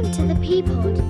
Welcome to the ThePPod.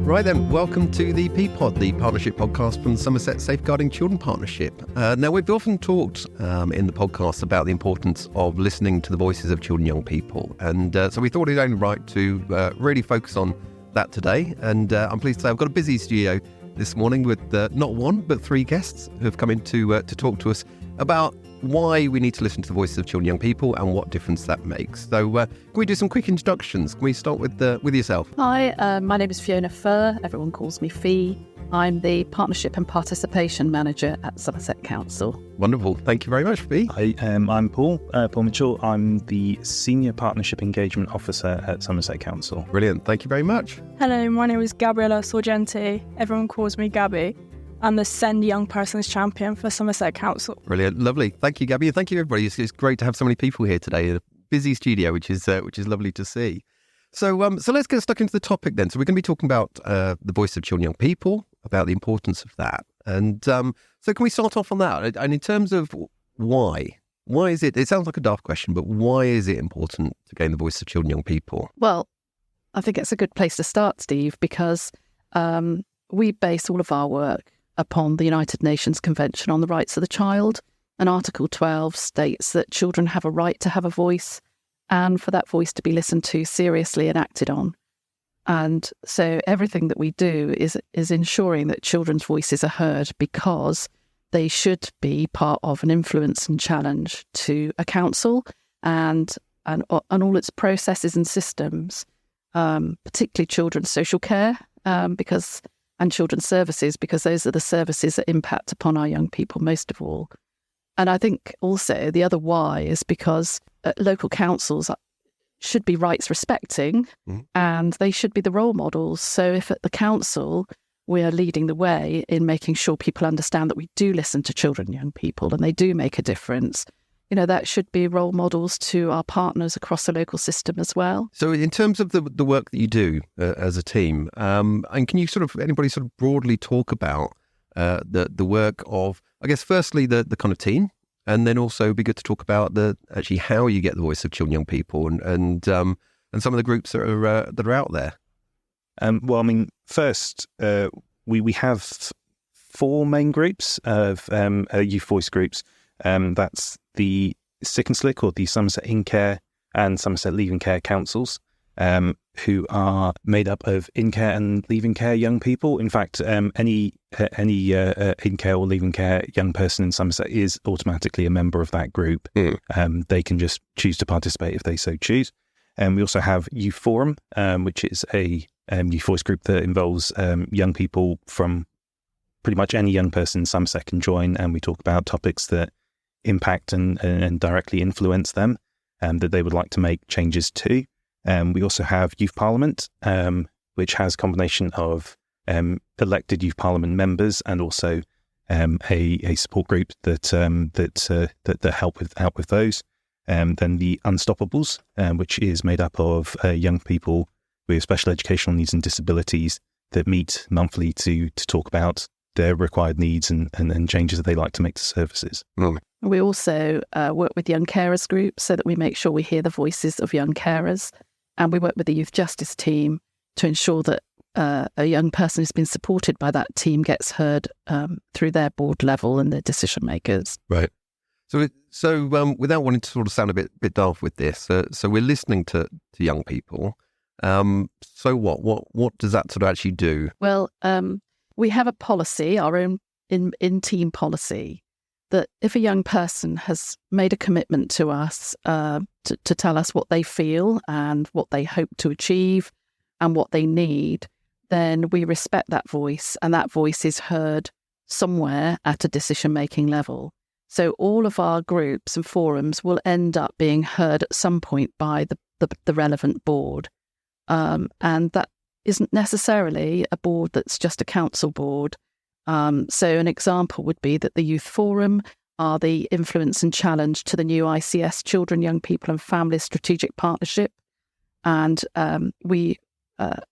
Right then, welcome to the ThePPod, the partnership podcast from the Somerset Safeguarding Children Partnership. Now, we've often talked in the podcast about the importance of listening to the voices of children and young people. And so we thought it only right to really focus on that today. And I'm pleased to say I've got a busy studio this morning with not one, but three guests who have come in to talk to us about why we need to listen to the voices of children and young people and what difference that makes. So can we do some quick introductions? Can we start with yourself? Hi, my name is Fiona Phur. Everyone calls me Fee. I'm the Partnership and Participation Manager at Somerset Council. Wonderful. Thank you very much, Fee. I'm Paul Mitchell. I'm the Senior Partnership Engagement Officer at Somerset Council. Brilliant. Thank you very much. Hello, my name is Gabriella Sorgente. Everyone calls me Gaby. I'm the Send Young Persons Champion for Somerset Council. Brilliant. Lovely. Thank you, Gaby. And thank you, everybody. It's great to have so many people here today. A busy studio, which is lovely to see. So let's get stuck into the topic then. So we're going to be talking about the voice of children and young people, about the importance of that. And so can we start off on that? And in terms of why is it sounds like a daft question, but why is it important to gain the voice of children and young people? Well, I think it's a good place to start, Steve, because we base all of our work upon the United Nations Convention on the Rights of the Child. And Article 12 states that children have a right to have a voice and for that voice to be listened to seriously and acted on. And so everything that we do is ensuring that children's voices are heard because they should be part of an influence and challenge to a council and all its processes and systems, particularly children's social care, and children's services, because those are the services that impact upon our young people most of all. And I think also the other why is because local councils should be rights respecting and they should be the role models. So if at the council we are leading the way in making sure people understand that we do listen to children and young people and they do make a difference, that should be role models to our partners across the local system as well. So in terms of the work that you do as a team, and can you anybody broadly talk about the work of, I guess, firstly, the kind of team, and then also it'd be good to talk about actually how you get the voice of children and young people and some of the groups that are out there. First, we have four main groups of youth voice groups. That's the Sick and Slick, or the Somerset In Care and Somerset Leaving Care councils, who are made up of in care and leaving care young people. In fact, any in care or leaving care young person in Somerset is automatically a member of that group. They can just choose to participate if they so choose. We also have Youth Forum, which is a youth voice group that involves young people from pretty much any young person in Somerset can join, and we talk about topics that impact and directly influence them, that they would like to make changes to. We also have Youth Parliament, which has a combination of elected Youth Parliament members and also a support group that help with those. Then the Unstoppables, which is made up of young people with special educational needs and disabilities that meet monthly to talk about their required needs and changes that they like to make to services. We also work with young carers groups so that we make sure we hear the voices of young carers. And we work with the youth justice team to ensure that a young person who's been supported by that team gets heard through their board level and their decision makers. Right. So without wanting to sound a bit daft with this, so we're listening to young people. So what does that actually do? Well, we have a policy, our own in-team policy, that if a young person has made a commitment to us to tell us what they feel and what they hope to achieve and what they need, then we respect that voice, and that voice is heard somewhere at a decision-making level. So all of our groups and forums will end up being heard at some point by the relevant board. And that isn't necessarily a board that's just a council board. So an example would be that the Youth Forum are the influence and challenge to the new ICS Children, Young People and Families Strategic Partnership. And we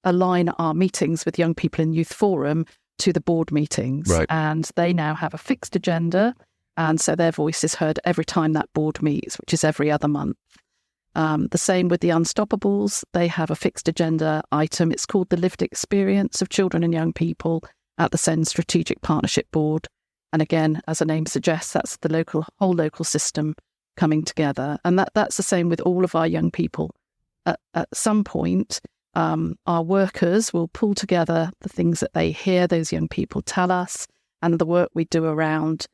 align our meetings with young people in Youth Forum to the board meetings. Right. And they now have a fixed agenda. And so their voice is heard every time that board meets, which is every other month. The same with the Unstoppables. They have a fixed agenda item. It's called the Lived Experience of Children and Young People at the SEND Strategic Partnership Board. And again, as the name suggests, that's the whole local system coming together. And that's the same with all of our young people. At some point, our workers will pull together the things that they hear those young people tell us and the work we do around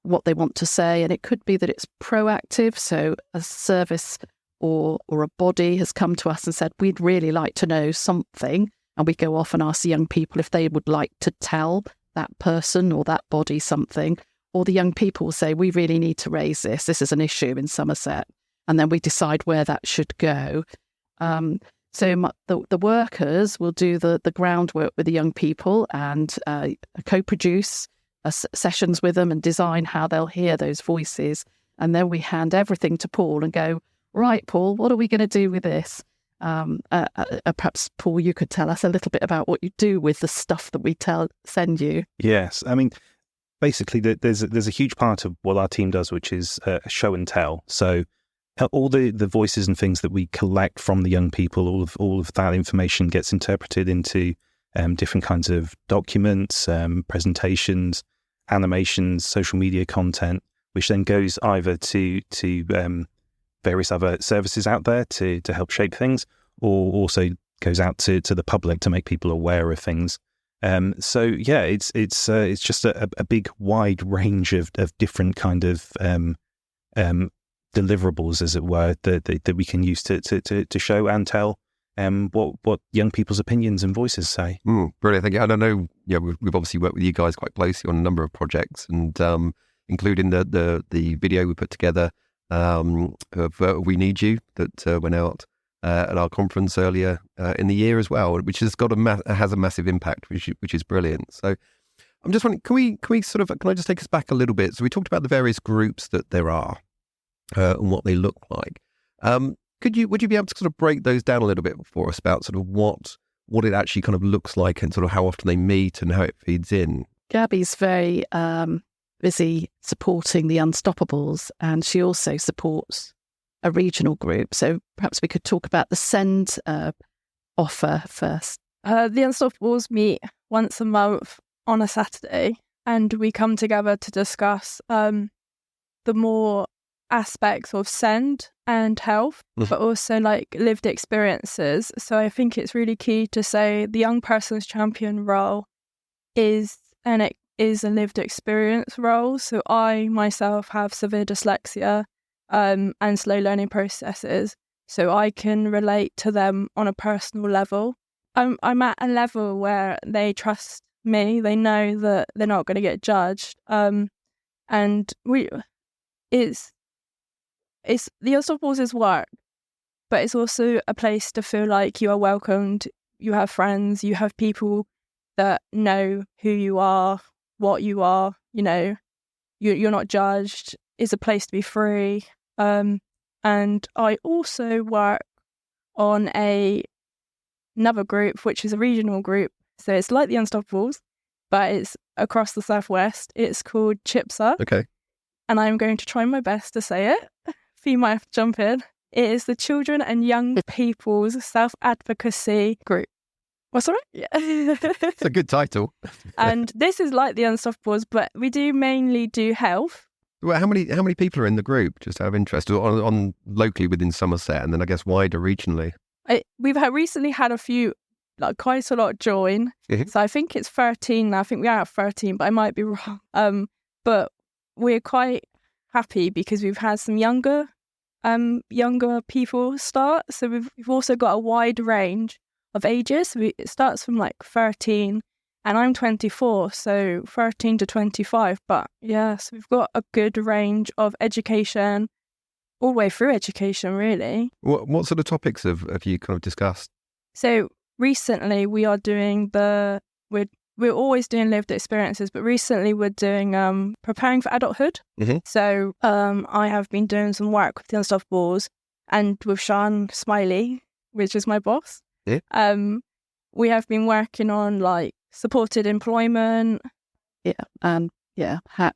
what they want to say. And it could be that it's proactive. So a service or a body has come to us and said, we'd really like to know something. And we go off and ask the young people if they would like to tell that person or that body something. Or the young people will say, we really need to raise this. This is an issue in Somerset. And then we decide where that should go. So the workers will do the groundwork with the young people and co-produce sessions with them and design how they'll hear those voices. And then we hand everything to Paul and go, right, Paul, what are we going to do with this? Perhaps, Paul, you could tell us a little bit about what you do with the stuff that we send you. Yes. I mean, basically, there's a huge part of what our team does, which is show and tell. So all the voices and things that we collect from the young people, all of that information gets interpreted into different kinds of documents, presentations, animations, social media content, which then goes either to various other services out there to help shape things, or also goes out to the public to make people aware of things. So yeah, it's just a big wide range of different kind of deliverables, as it were, that we can use to show and tell what young people's opinions and voices say. Brilliant, thank you. And I know, we've obviously worked with you guys quite closely on a number of projects, and including the video we put together of We Need You that went out at our conference earlier in the year as well, which has got has a massive impact, which is brilliant. So I'm just wondering, can I just take us back a little bit? So we talked about the various groups that there are and what they look like. Would you be able to sort of break those down a little bit for us about sort of what it actually kind of looks like and sort of how often they meet and how it feeds in? Gaby's very busy supporting the Unstoppables, and she also supports a regional group. So perhaps we could talk about the SEND offer first. The Unstoppables meet once a month on a Saturday, and we come together to discuss the more aspects of SEND and health, but also like lived experiences. So I think it's really key to say the young person's champion role is a lived experience role. So I myself have severe dyslexia and slow learning processes, so I can relate to them on a personal level. I'm at a level where they trust me. They know that they're not going to get judged. And it's the Unstoppables is work, but it's also a place to feel like you are welcomed. You have friends. You have people that know who you are, what you are. You're not judged. It's a place to be free. And I also work on another group, which is a regional group. So it's like the Unstoppables, but it's across the southwest. It's called CHIPSA. Okay. And I'm going to try my best to say it. You might have to jump in. It is the Children and Young People's Self-Advocacy Group. What's that? Yeah. It's a good title. And this is like the Unstoppables, but we do mainly do health. Well, how many people are in the group, just out of interest, on locally within Somerset, and then I guess wider regionally? We've recently had a few, like quite a lot join. Mm-hmm. So I think it's 13 now. I think we are at 13, but I might be wrong. But we're quite happy because we've had some younger people start. So we've also got a wide range of ages. So it starts from like 13, and I'm 24, so 13 to 25. But yes, we've got a good range of education, all the way through education, really. What sort of topics have you kind of discussed? So recently we are doing we're always doing lived experiences, but recently we're doing preparing for adulthood. Mm-hmm. So I have been doing some work with the Unstoppables and with Sean Smiley, which is my boss. Yeah. We have been working on like supported employment. And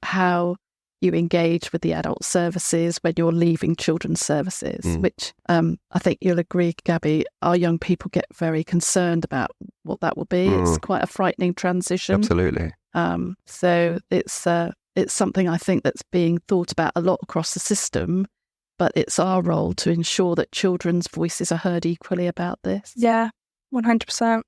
how you engage with the adult services when you're leaving children's services, which I think you'll agree, Gaby, our young people get very concerned about what that will be. It's quite a frightening transition. Absolutely. So it's something I think that's being thought about a lot across the system, but it's our role to ensure that children's voices are heard equally about this. Yeah, 100%.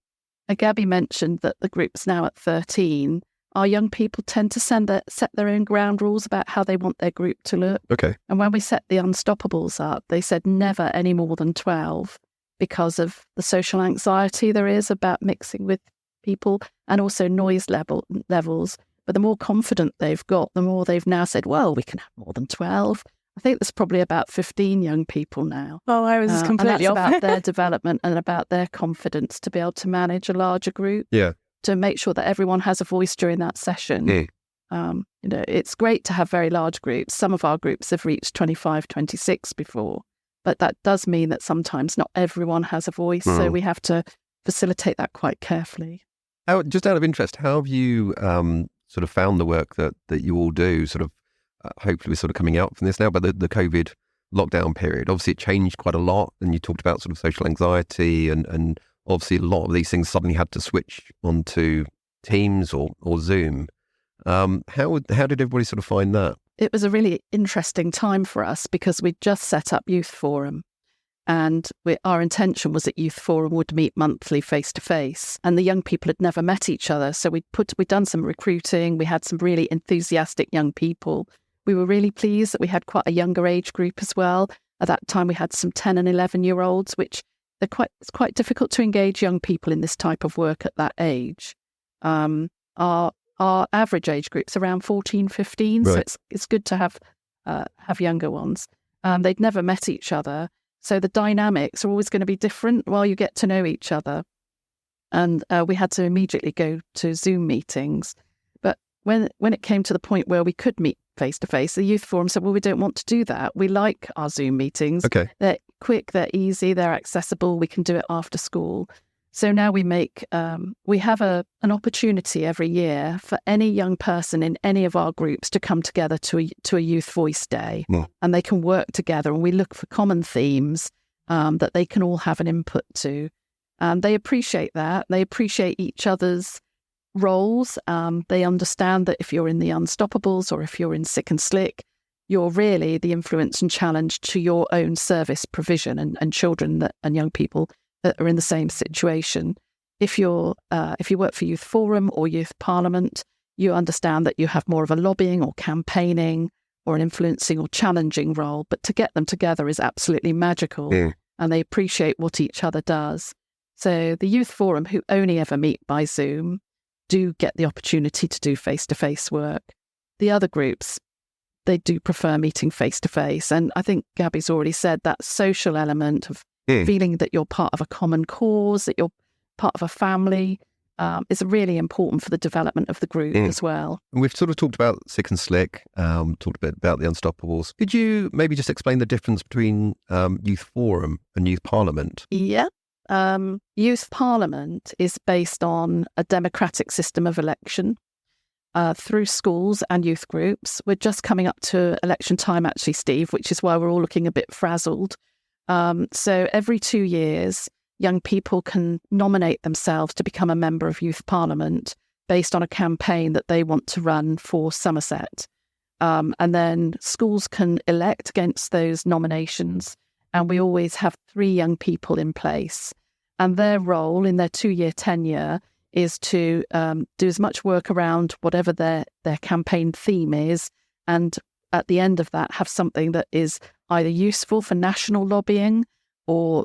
And Gaby mentioned that the group's now at 13. Our young people tend to set their own ground rules about how they want their group to look. Okay. And when we set the Unstoppables up, they said never any more than 12 because of the social anxiety there is about mixing with people and also noise levels. But the more confident they've got, the more they've now said, well, we can have more than 12. I think there's probably about 15 young people now. Oh, I was completely and that's off. about their development and about their confidence to be able to manage a larger group. Yeah. To make sure that everyone has a voice during that session. It's great to have very large groups. Some of our groups have reached 25, 26 before, but that does mean that sometimes not everyone has a voice. So we have to facilitate that quite carefully. Just out of interest, how have you sort of found the work that you all do? Sort of, hopefully we're sort of coming out from this now, but the COVID lockdown period, obviously it changed quite a lot. And you talked about sort of social anxiety and obviously a lot of these things suddenly had to switch onto Teams or Zoom. How did everybody sort of find that? It was a really interesting time for us because we'd just set up Youth Forum. And our intention was that Youth Forum would meet monthly face-to-face. And the young people had never met each other. So we'd done some recruiting. We had some really enthusiastic young people. We were really pleased that we had quite a younger age group as well. At that time, we had some 10 and 11-year-olds, which it's quite difficult to engage young people in this type of work at that age. Our average age group's around 14, 15, right. So it's good to have younger ones. They'd never met each other. So the dynamics are always going to be different while you get to know each other. And we had to immediately go to Zoom meetings. But when it came to the point where we could meet face-to-face, the Youth Forum said, well, we don't want to do that. We like our Zoom meetings. Okay. They're quick, they're easy, they're accessible. We can do it after school. So now we have an opportunity every year for any young person in any of our groups to come together to a Youth Voice Day, and they can work together. And we look for common themes that they can all have an input to. They appreciate that. They appreciate each other's roles. They understand that if you're in the Unstoppables or if you're in Sick and Slick, you're really the influence and challenge to your own service provision and children and young people that are in the same situation. If you work for Youth Forum or Youth Parliament, you understand that you have more of a lobbying or campaigning or an influencing or challenging role. But to get them together is absolutely magical, and they appreciate what each other does. So the Youth Forum, who only ever meet by Zoom, do get the opportunity to do face-to-face work. The other groups, they do prefer meeting face-to-face. And I think Gaby's already said that social element of feeling that you're part of a common cause, that you're part of a family, is really important for the development of the group as well. And we've sort of talked about Sick and Slick, talked a bit about the Unstoppables. Could you maybe just explain the difference between Youth Forum and Youth Parliament? Yeah. Youth Parliament is based on a democratic system of election through schools and youth groups. We're just coming up to election time, actually, Steve, which is why we're all looking a bit frazzled. So every 2 years, young people can nominate themselves to become a member of Youth Parliament based on a campaign that they want to run for Somerset. And then schools can elect against those nominations. And we always have 3 young people in place. And their role in their 2-year tenure is to do as much work around whatever their campaign theme is. And at the end of that, have something that is either useful for national lobbying or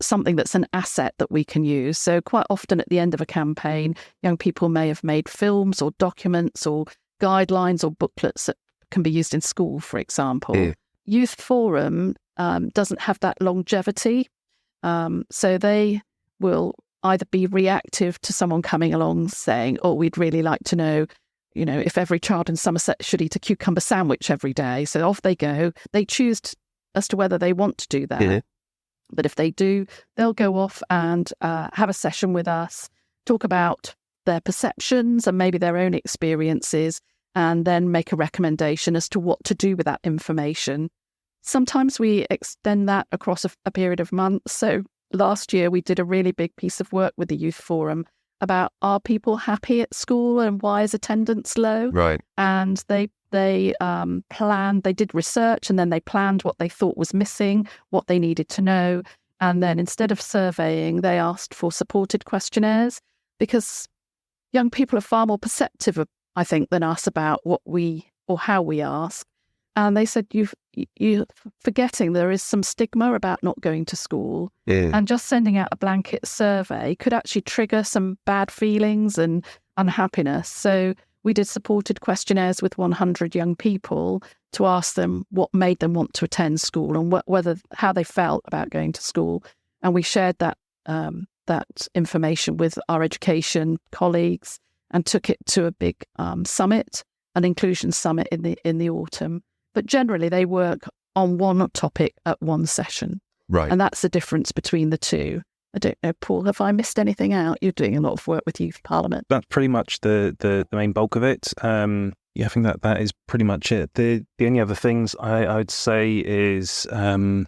something that's an asset that we can use. So quite often at the end of a campaign, young people may have made films or documents or guidelines or booklets that can be used in school, for example. Youth Forum doesn't have that longevity. So they will either be reactive to someone coming along saying, oh, we'd really like to know, if every child in Somerset should eat a cucumber sandwich every day. So off they go. They choose as to whether they want to do that. But if they do, they'll go off and have a session with us, talk about their perceptions and maybe their own experiences, and then make a recommendation as to what to do with that information. Sometimes we extend that across a period of months. So last year, we did a really big piece of work with the Youth Forum about, are people happy at school and why is attendance low? Right. And they planned, they did research, and then they planned what they thought was missing, what they needed to know. And then instead of surveying, they asked for supported questionnaires, because young people are far more perceptive, I think, than us about what we or how we ask. And they said, you're forgetting there is some stigma about not going to school. Yeah. And just sending out a blanket survey could actually trigger some bad feelings and unhappiness. So we did supported questionnaires with 100 young people to ask them what made them want to attend school and how they felt about going to school. And we shared that information with our education colleagues and took it to a big summit, an inclusion summit in the autumn. But generally, they work on one topic at one session. Right. And that's the difference between the two. I don't know, Paul, have I missed anything out? You're doing a lot of work with Youth Parliament. That's pretty much the main bulk of it. I think that is pretty much it. The only other things I would say is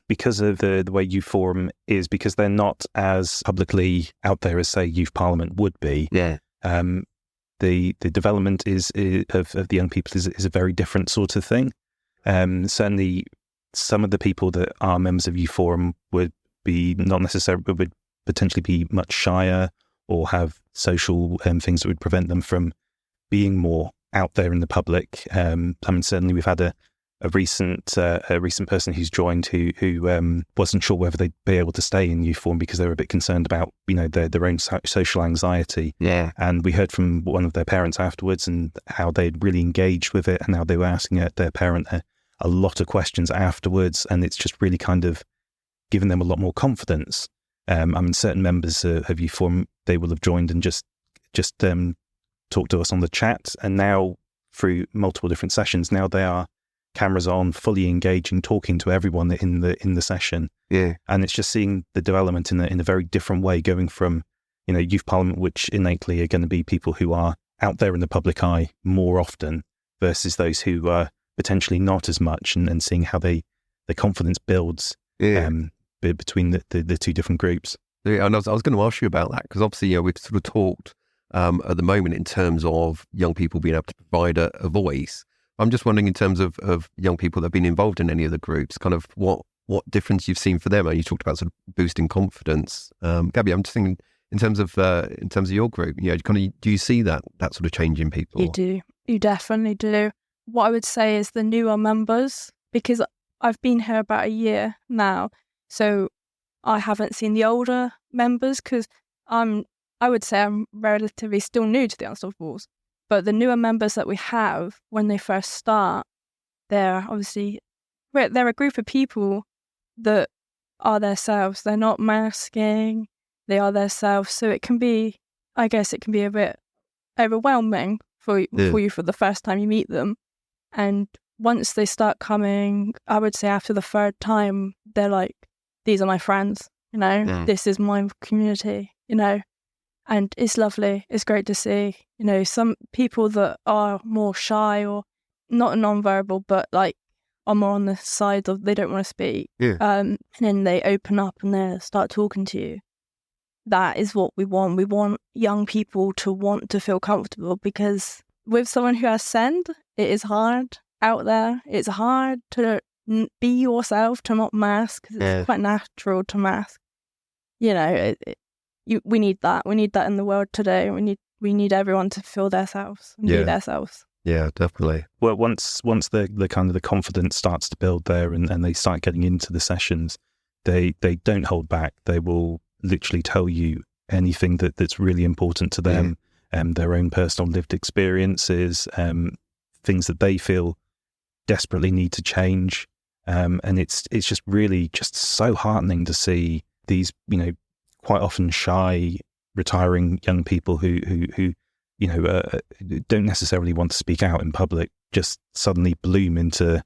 because of the way Youth Forum is, because they're not as publicly out there as, say, Youth Parliament would be. Yeah. The development of the young people is a very different sort of thing. Certainly, some of the people that are members of Youth Forum would potentially be much shyer or have social things that would prevent them from being more out there in the public. Certainly we've had a recent person who's joined who wasn't sure whether they'd be able to stay in Youth Forum because they were a bit concerned about their own social anxiety. Yeah. And we heard from one of their parents afterwards and how they'd really engaged with it and how they were asking their parent a lot of questions afterwards, and it's just really kind of given them a lot more confidence. Certain members of Youth Forum, they will have joined and just talked to us on the chat, and now through multiple different sessions, now they are cameras on, fully engaging, talking to everyone in the session. Yeah. And it's just seeing the development in a very different way, going from Youth Parliament, which innately are going to be people who are out there in the public eye more often, versus those who are potentially not as much, and seeing how the confidence builds. Yeah. Between the two different groups. Yeah, and I was going to ask you about that, because obviously, we've sort of talked at the moment in terms of young people being able to provide a voice. I'm just wondering, in terms of young people that have been involved in any of the groups, kind of what difference you've seen for them. And you talked about sort of boosting confidence. Gaby, I'm just thinking in terms of your group, do you see that sort of change in people? You do. You definitely do. What I would say is the newer members, because I've been here about a year now, so I haven't seen the older members, because I would say I'm relatively still new to the Unstoppables. But the newer members that we have, when they first start, they're a group of people that are themselves. They're not masking. They are themselves. So it can be a bit overwhelming for you for the first time you meet them. And once they start coming, I would say after the third time, they're like, these are my friends, This is my community, and it's lovely. It's great to see, some people that are more shy or not non-verbal, but like are more on the side of they don't want to speak. Yeah. And then they open up and they start talking to you. That is what we want. We want young people to want to feel comfortable, because with someone who has SEND, it is hard out there. It's hard to be yourself, to not mask, because it's quite natural to mask. We need that. We need that in the world today. We need everyone to feel themselves and be themselves. Yeah, definitely. Well, once the kind of the confidence starts to build there, and they start getting into the sessions, they don't hold back. They will literally tell you anything that's really important to them, their own personal lived experiences, things that they feel desperately need to change. And it's just really just so heartening to see these, quite often shy, retiring young people who don't necessarily want to speak out in public, just suddenly bloom into,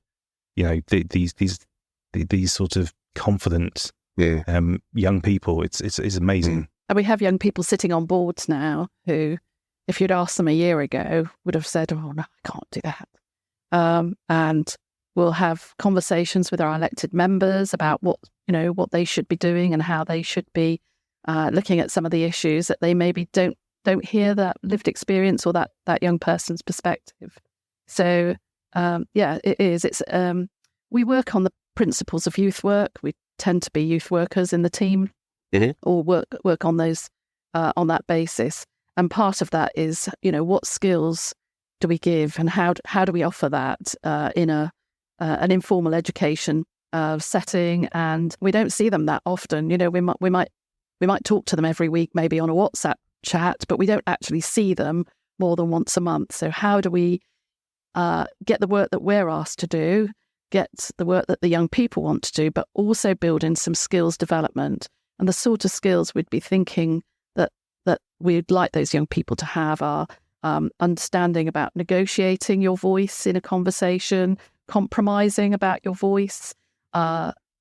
these sort of confident young people. It's amazing. And we have young people sitting on boards now who, if you'd asked them a year ago, would have said, "Oh no, I can't do that." And we'll have conversations with our elected members about what they should be doing and how they should be looking at some of the issues that they maybe don't hear that lived experience or that young person's perspective. So it is. It's we work on the principles of youth work. We tend to be youth workers in the team, or work on those on that basis. And part of that is, what skills do we give, and how do we offer that in an informal education setting? And we don't see them that often. We might talk to them every week, maybe on a WhatsApp chat, but we don't actually see them more than once a month. So how do we get the work that we're asked to do, get the work that the young people want to do, but also build in some skills development? And the sort of skills we'd be thinking that we'd like those young people to have are understanding about negotiating your voice in a conversation, compromising about your voice,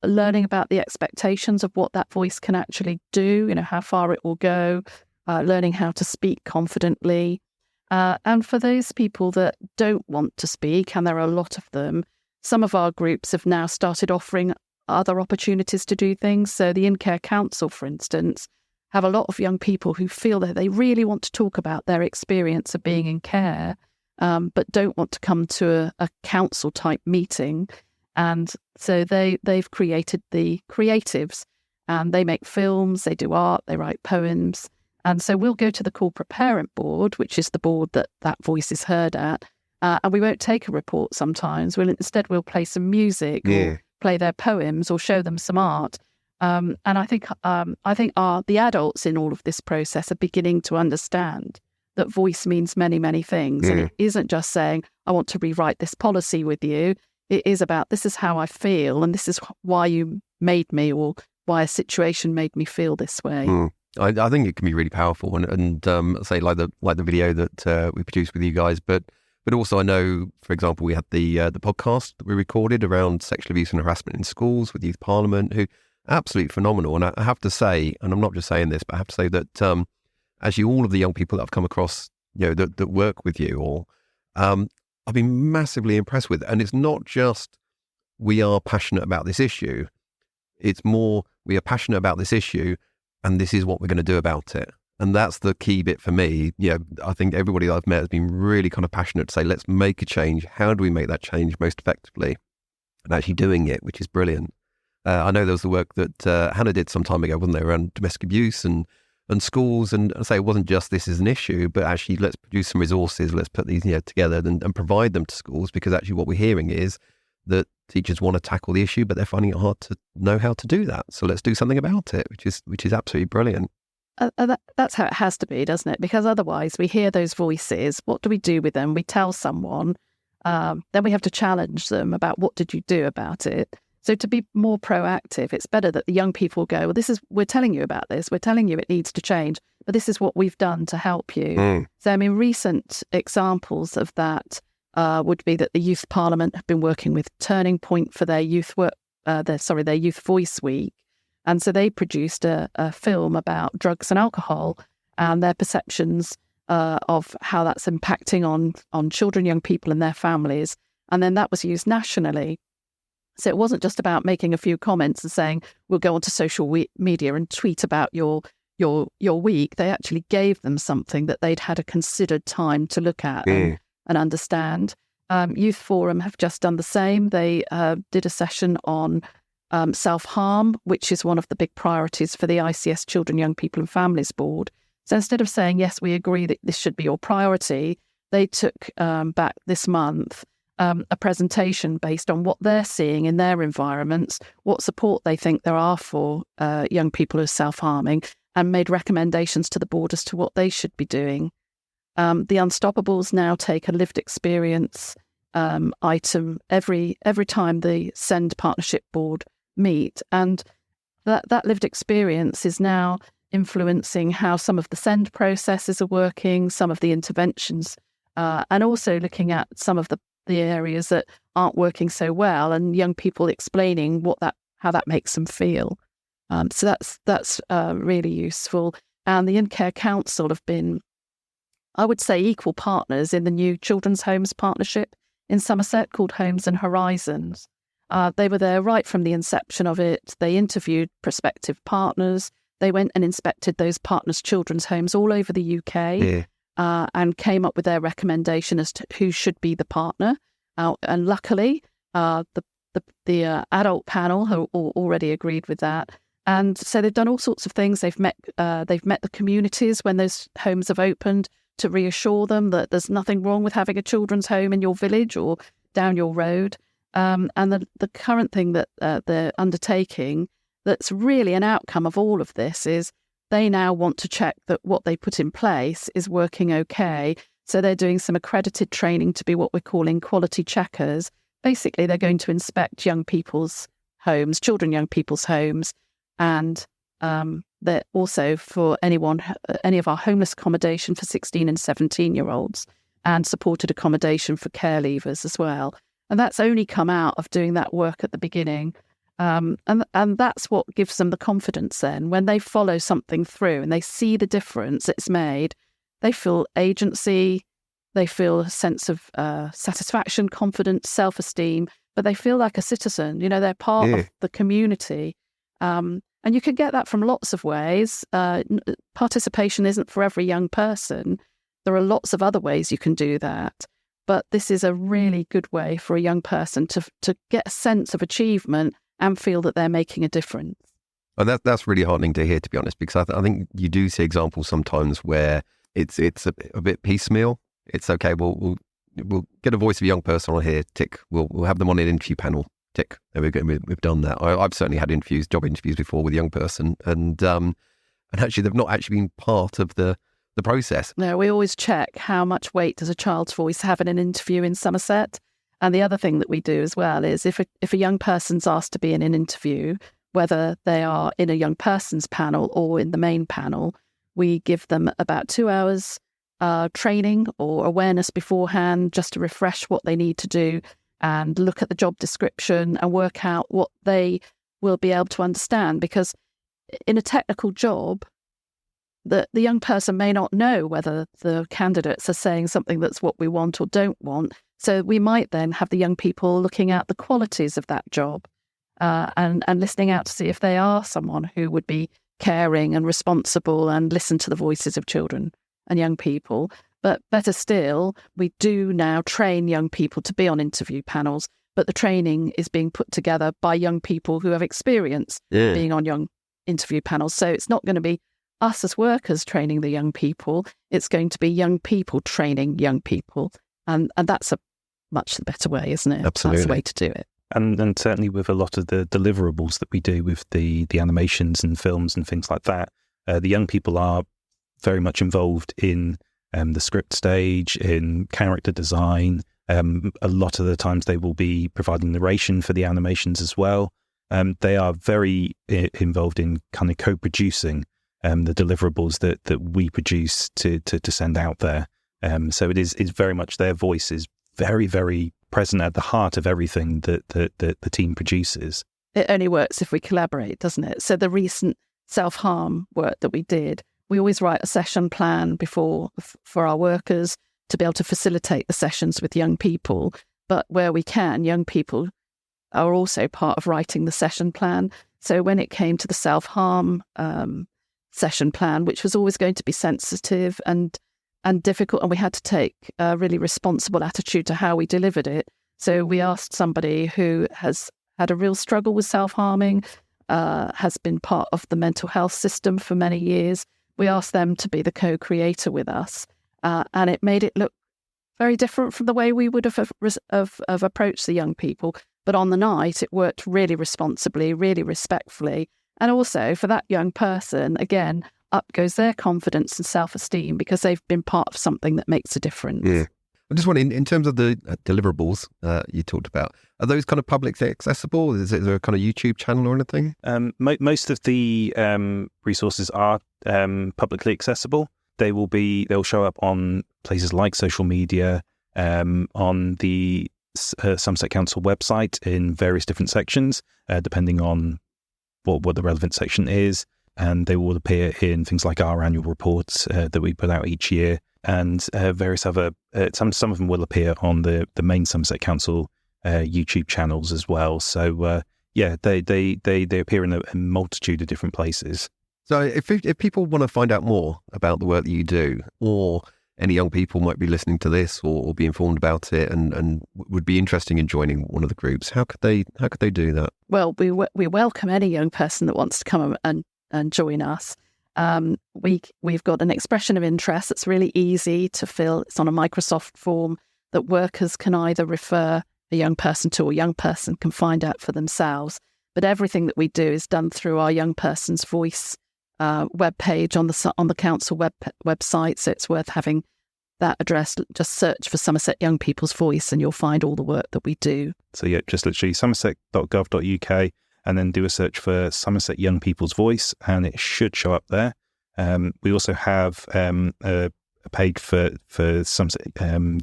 learning about the expectations of what that voice can actually do, how far it will go, learning how to speak confidently. And for those people that don't want to speak, and there are a lot of them, some of our groups have now started offering other opportunities to do things. So the In-Care Council, for instance, have a lot of young people who feel that they really want to talk about their experience of being in care, but don't want to come to a council-type meeting. And so they've created the creatives, and they make films, they do art, they write poems. And so we'll go to the corporate parent board, which is the board that voice is heard at, and we won't take a report sometimes. Instead we'll play some music or play their poems or show them some art. And I think the adults in all of this process are beginning to understand that voice means many, many things. And it isn't just saying, I want to rewrite this policy with you. It is about, this is how I feel, and this is why you made me, or why a situation made me feel this way. I think it can be really powerful, and say like the video that we produced with you guys, but also I know, for example, we had the podcast that we recorded around sexual abuse and harassment in schools with Youth Parliament, who absolutely phenomenal. And I have to say, and I'm not just saying this, but I have to say that actually all of the young people that I've come across, that work with you all, I've been massively impressed with. And it's not just we are passionate about this issue. It's more we are passionate about this issue, and this is what we're going to do about it. And that's the key bit for me. I think everybody that I've met has been really kind of passionate to say, let's make a change. How do we make that change most effectively? And actually doing it, which is brilliant. I know there was the work that Hannah did some time ago, wasn't there, around domestic abuse and schools. And I say it wasn't just this is an issue, but actually let's produce some resources. Let's put these together and provide them to schools, because actually what we're hearing is that teachers want to tackle the issue, but they're finding it hard to know how to do that. So let's do something about it, which is absolutely brilliant. That's how it has to be, doesn't it? Because otherwise we hear those voices. What do we do with them? We tell someone, then we have to challenge them about what did you do about it. So to be more proactive, it's better that the young people go, well, we're telling you about this. We're telling you it needs to change, but this is what we've done to help you. So, recent examples of that would be that the Youth Parliament have been working with Turning Point for their youth work, their Youth Voice Week. And so they produced a film about drugs and alcohol and their perceptions of how that's impacting on children, young people and their families. And then that was used nationally. So it wasn't just about making a few comments and saying, we'll go onto social media and tweet about your week. They actually gave them something that they'd had a considered time to look at and understand. Youth Forum have just done the same. They did a session on self-harm, which is one of the big priorities for the ICS Children, Young People and Families Board. So instead of saying, yes, we agree that this should be your priority, they took back this month a presentation based on what they're seeing in their environments, what support they think there are for young people who are self-harming, and made recommendations to the board as to what they should be doing. The Unstoppables now take a lived experience item every time the SEND Partnership Board meet, and that lived experience is now influencing how some of the SEND processes are working, some of the interventions, and also looking at some of the areas that aren't working so well, and young people explaining how that makes them feel. So that's really useful. And the In-Care Council have been, I would say, equal partners in the new Children's Homes Partnership in Somerset called Homes and Horizons. They were there right from the inception of it. They interviewed prospective partners. They went and inspected those partners' children's homes all over the UK and came up with their recommendation as to who should be the partner. And luckily, the adult panel have already agreed with that. And so they've done all sorts of things. They've met the communities when those homes have opened to reassure them that there's nothing wrong with having a children's home in your village or down your road. And the current thing that they're undertaking that's really an outcome of all of this is they now want to check that what they put in place is working okay. So they're doing some accredited training to be what we're calling quality checkers. Basically, they're going to inspect young people's homes, young people's homes, and they're also for any of our homeless accommodation for 16 and 17-year-olds and supported accommodation for care leavers as well. And that's only come out of doing that work at the beginning. And that's what gives them the confidence then. When they follow something through and they see the difference it's made, they feel agency, they feel a sense of satisfaction, confidence, self-esteem, but they feel like a citizen. They're part of the community. And you can get that from lots of ways. Participation isn't for every young person. There are lots of other ways you can do that. But this is a really good way for a young person to get a sense of achievement and feel that they're making a difference. Oh, that's really heartening to hear, to be honest, because I think you do see examples sometimes where it's a bit piecemeal. It's okay, we'll get a voice of a young person on here, tick. We'll have them on an interview panel, tick. There we go, we've done that. I've certainly had job interviews before with a young person, and actually they've not actually been part of the process. No, we always check how much weight does a child's voice have in an interview in Somerset. And the other thing that we do as well is if a young person's asked to be in an interview, whether they are in a young person's panel or in the main panel, we give them about 2 hours training or awareness beforehand just to refresh what they need to do and look at the job description and work out what they will be able to understand. Because in a technical job, the young person may not know whether the candidates are saying something that's what we want or don't want. So we might then have the young people looking at the qualities of that job and listening out to see if they are someone who would be caring and responsible and listen to the voices of children and young people. But better still, we do now train young people to be on interview panels, but the training is being put together by young people who have experience being on young interview panels. So it's not going to be us as workers training the young people, it's going to be young people training young people. And that's a much better way, isn't it? Absolutely. That's the way to do it. And certainly with a lot of the deliverables that we do with the animations and films and things like that, the young people are very much involved in the script stage, in character design. A lot of the times they will be providing narration for the animations as well. They are very involved in kind of co-producing the deliverables that we produce to send out there. So it's very much their voice is very, very present at the heart of everything that the team produces. It only works if we collaborate, doesn't it? So the recent self-harm work that we did, we always write a session plan for our workers to be able to facilitate the sessions with young people. But where we can, young people are also part of writing the session plan. So when it came to the self-harm session plan, which was always going to be sensitive and difficult, and we had to take a really responsible attitude to how we delivered it. So we asked somebody who has had a real struggle with self-harming, has been part of the mental health system for many years. We asked them to be the co-creator with us, and it made it look very different from the way we would have approached the young people. But on the night, it worked really responsibly, really respectfully. And also for that young person, again, up goes their confidence and self-esteem because they've been part of something that makes a difference. Yeah. I just wondering, in terms of the deliverables you talked about, are those kind of publicly accessible? Is there a kind of YouTube channel or anything? Most of the resources are publicly accessible. They'll show up on places like social media, on the Somerset Council website in various different sections, depending on what the relevant section is, and they will appear in things like our annual reports that we put out each year, and various other. Some of them will appear on the main Somerset Council YouTube channels as well. So they appear in a multitude of different places. So if people want to find out more about the work that you do, or any young people might be listening to this or be informed about it and would be interested in joining one of the groups, how could they do that? Well, we welcome any young person that wants to come and join us. We've got an expression of interest that's really easy to fill. It's on a Microsoft form that workers can either refer a young person to, or young person can find out for themselves. But everything that we do is done through our Young Person's Voice webpage on the council website. So it's worth having that address. Just search for Somerset Young People's Voice and you'll find all the work that we do. So yeah, just literally somerset.gov.uk and then do a search for Somerset Young People's Voice and it should show up there. We also have a page for Somerset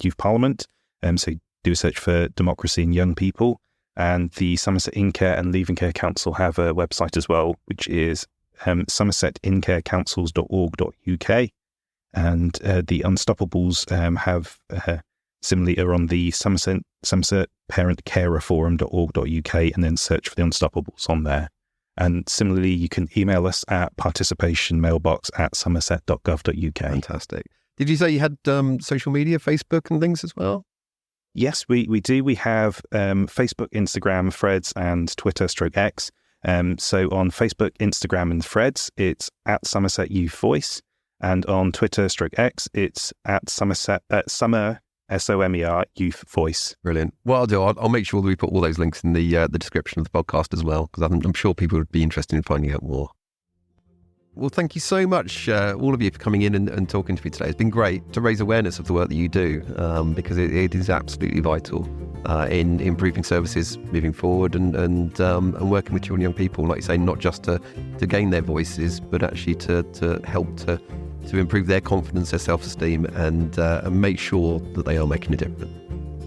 Youth Parliament. So do a search for Democracy and Young People. And the Somerset In-Care and Leaving Care Council have a website as well, which is somersetincarecouncils.org.uk. And the Unstoppables have similarly are on the Somerset Parent Carer Forum.org.uk and then search for the Unstoppables on there. And similarly, you can email us at participationmailbox@somerset.gov.uk. Fantastic. Did you say you had social media, Facebook and things as well? Yes, we do. We have Facebook, Instagram, Threads, and Twitter/X. So on Facebook, Instagram, and Threads, it's at Somerset Youth Voice, and on Twitter/X, it's at Somerset Summer SOMER Youth Voice. Brilliant. What I'll do, I'll make sure that we put all those links in the description of the podcast as well, because I'm sure people would be interested in finding out more. Well, thank you so much, all of you, for coming in and talking to me today. It's been great to raise awareness of the work that you do, because it is absolutely vital in improving services moving forward and working with children and young people, like you say, not just to gain their voices, but actually to help to improve their confidence, their self-esteem, and make sure that they are making a difference.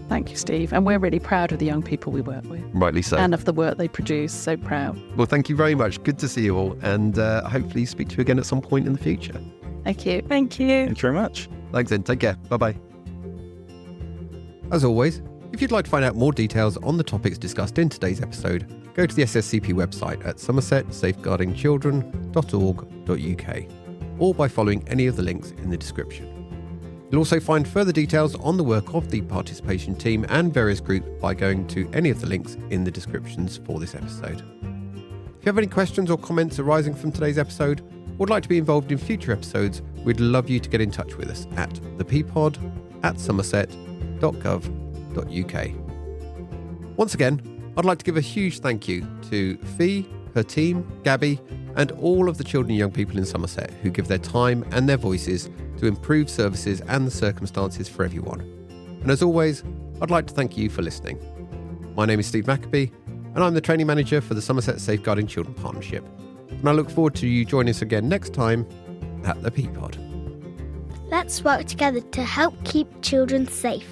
Thank you, Steve. And we're really proud of the young people we work with. Rightly so. And of the work they produce. So proud. Well, thank you very much. Good to see you all. And hopefully speak to you again at some point in the future. Thank you. Thank you. Thank you very much. Thanks then. Take care. Bye-bye. As always, if you'd like to find out more details on the topics discussed in today's episode, go to the SSCP website at somersetsafeguardingchildren.org.uk or by following any of the links in the description. You'll also find further details on the work of the participation team and various groups by going to any of the links in the descriptions for this episode. If you have any questions or comments arising from today's episode, or would like to be involved in future episodes, we'd love you to get in touch with us at ThePPod@somerset.gov.uk. Once again, I'd like to give a huge thank you to Fee, her team, Gaby, and all of the children and young people in Somerset who give their time and their voices to improve services and the circumstances for everyone. And as always, I'd like to thank you for listening. My name is Steve Maccabee, and I'm the training manager for the Somerset Safeguarding Children Partnership. And I look forward to you joining us again next time at ThePPod. Let's work together to help keep children safe.